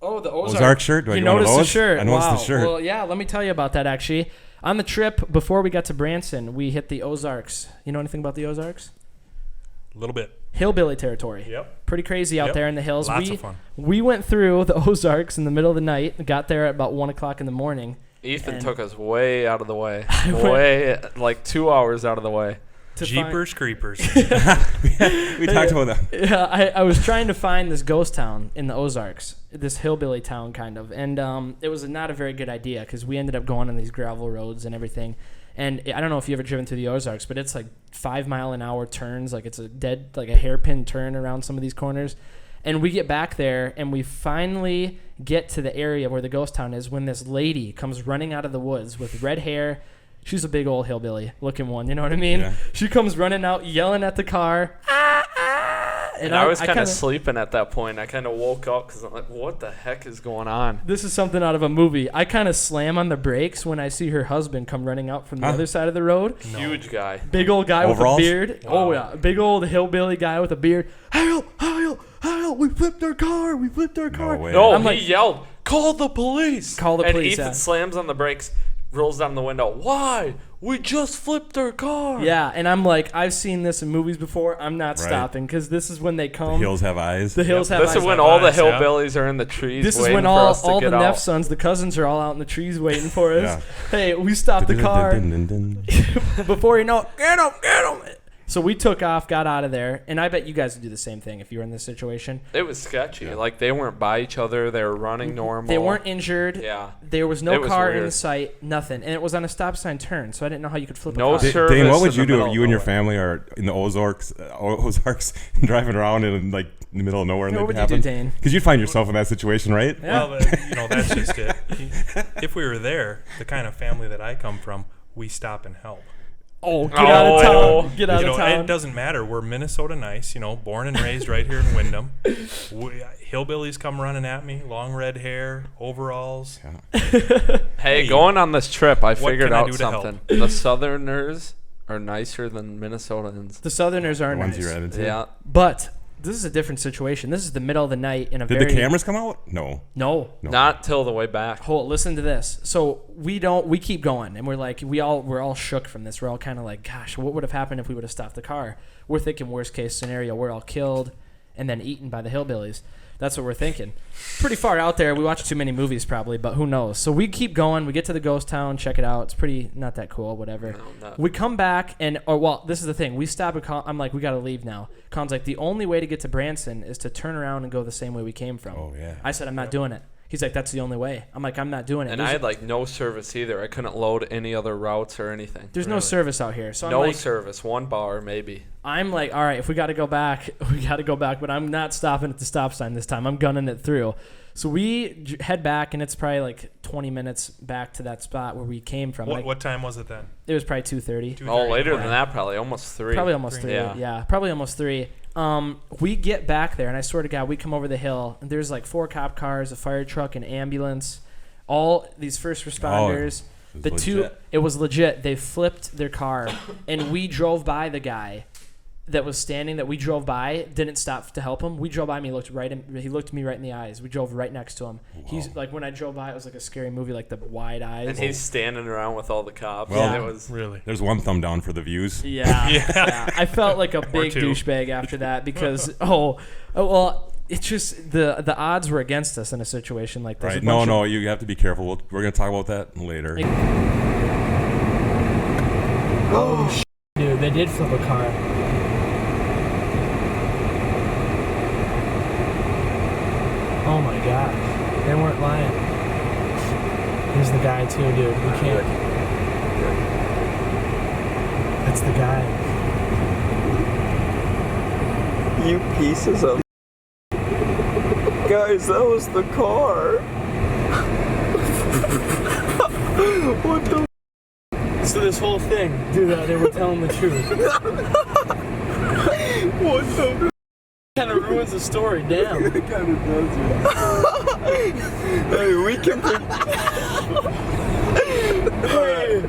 Oh, the Ozarks. Ozark shirt? Do I you get one of noticed the those? shirt? I noticed the shirt. Well, yeah, let me tell you about that, actually. On the trip, before we got to Branson, we hit the Ozarks. You know anything about the Ozarks? A little bit. Hillbilly territory. Yep. Pretty crazy out there in the hills. Lots of fun. We went through the Ozarks in the middle of the night, got there at about 1 o'clock in the morning. Ethan took us way out of the way. Way, like 2 hours out of the way. Jeepers creepers. We talked about that. Yeah, I was trying to find this ghost town in the Ozarks, this hillbilly town kind of, and it was not a very good idea because we ended up going on these gravel roads and everything. And I don't know if you've ever driven through the Ozarks, but it's like 5 mile an hour turns, like it's a hairpin turn around some of these corners. And we get back there, and we finally get to the area where the ghost town is when this lady comes running out of the woods with red hair. She's a big old hillbilly looking one, you know what I mean? Yeah. She comes running out, yelling at the car. And I was kind of sleeping at that point. I kind of woke up because I'm like, what the heck is going on? This is something out of a movie. I kind of slam on the brakes when I see her husband come running out from the other side of the road. No. Huge guy. Big old guy Overalls? with a beard. Wow. Oh, yeah. Big old hillbilly guy with a beard. Help, help, help. We flipped our car. We flipped our car. No, he yelled, call the police. Call the police, And Ethan slams on the brakes, rolls down the window. Why? We just flipped our car. Yeah, and I'm like, I've seen this in movies before. I'm not stopping because this is when they come. The hills have eyes. The hills have eyes. This is when all the hillbillies are in the trees. This is when all the Neff sons, the cousins, are all out in the trees waiting for us. Yeah. Hey, we stopped the car. Before you know it, get him. So we took off, got out of there, and I bet you guys would do the same thing if you were in this situation. It was sketchy. Yeah. Like, they weren't by each other. They were running normal. They weren't injured. Yeah. There was no car in sight, nothing. And it was on a stop sign turn, so I didn't know how you could flip a car. No service. Dane, what would you do if you and your family are in the Ozarks driving around in like in the middle of nowhere and what that would you happened? do, Dane? Because you'd find yourself in that situation, right? Yeah. Well, that's just it. If we were there, the kind of family that I come from, we stop and help. Oh, get out of town. Get out of town. It doesn't matter. We're Minnesota nice, born and raised right here in Windham. Hillbillies come running at me, long red hair, overalls. Yeah. Hey, going on this trip, I figured out something. The The Southerners are nicer than Minnesotans. The Southerners are nice. Yeah. But this is a different situation. This is the middle of the night in a Did the cameras come out? No. Not till the way back. Listen to this. So we keep going, and we're like, we're all shook from this. We're all kind of like, gosh, what would have happened if we would have stopped the car? We're thinking worst case scenario, we're all killed and then eaten by the hillbillies. That's what we're thinking. Pretty far out there. We watch too many movies probably, but who knows? So we keep going. We get to the ghost town, check it out. It's pretty not that cool, whatever. No, we come back, and this is the thing. We stop at Con. I'm like, we got to leave now. Con's like, the only way to get to Branson is to turn around and go the same way we came from. Oh, yeah. I said, I'm not doing it. He's like, that's the only way. I'm like, I'm not doing it. And I had like no service either. I couldn't load any other routes or anything. There's no service out here. So no I'm like, service. One bar maybe. I'm like, all right, if we got to go back, we got to go back. But I'm not stopping at the stop sign this time. I'm gunning it through. So we head back, and it's probably like 20 minutes back to that spot where we came from. What time was it then? It was probably 2:30. Oh, later than that, probably almost 3. Probably almost 3. Yeah, probably almost 3. We get back there, and I swear to God, we come over the hill, and there's like 4 cop cars, a fire truck, an ambulance, all these first responders. It was legit. They flipped their car, and we drove by the guy that was standing that we drove by, didn't stop to help him. We drove by him. He looked me right in the eyes. We drove right next to him. Wow. He's like, when I drove by, it was like a scary movie, like the wide eyes. And he's standing around with all the cops. Well, it was really. There's one thumb down for the views. Yeah. Yeah. I felt like a big douchebag after that because it's just the odds were against us in a situation like this. Right. No, you have to be careful. We're going to talk about that later. Oh, dude, they did flip a car. Oh my gosh, they weren't lying. Here's the guy too, dude. We can't. That's the guy. You pieces of. Guys, that was the car. What the? So this whole thing, dude, they were telling the truth. What the? Kind of ruins the story, damn. It kind of does, yeah. Hey, we can. Hey.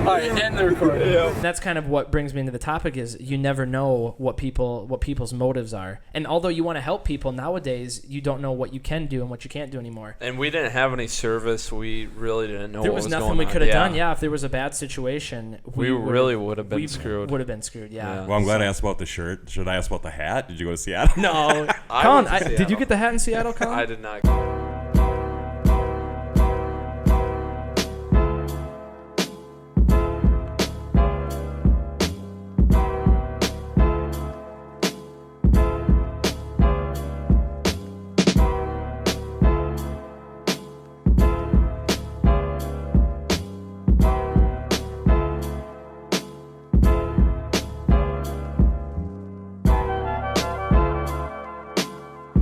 All right, end the recording. Yeah. That's kind of what brings me into the topic is you never know what people's motives are. And although you want to help people, nowadays you don't know what you can do and what you can't do anymore. And we didn't have any service. We really didn't know there what was was nothing going we on. could have done. Yeah, if there was a bad situation, we really would have been screwed. Would have been screwed, yeah. Well, I'm glad I asked about the shirt. Should I ask about the hat? Did you go to Seattle? No. I Colin, went to did you get the hat in Seattle, Colin? I did not.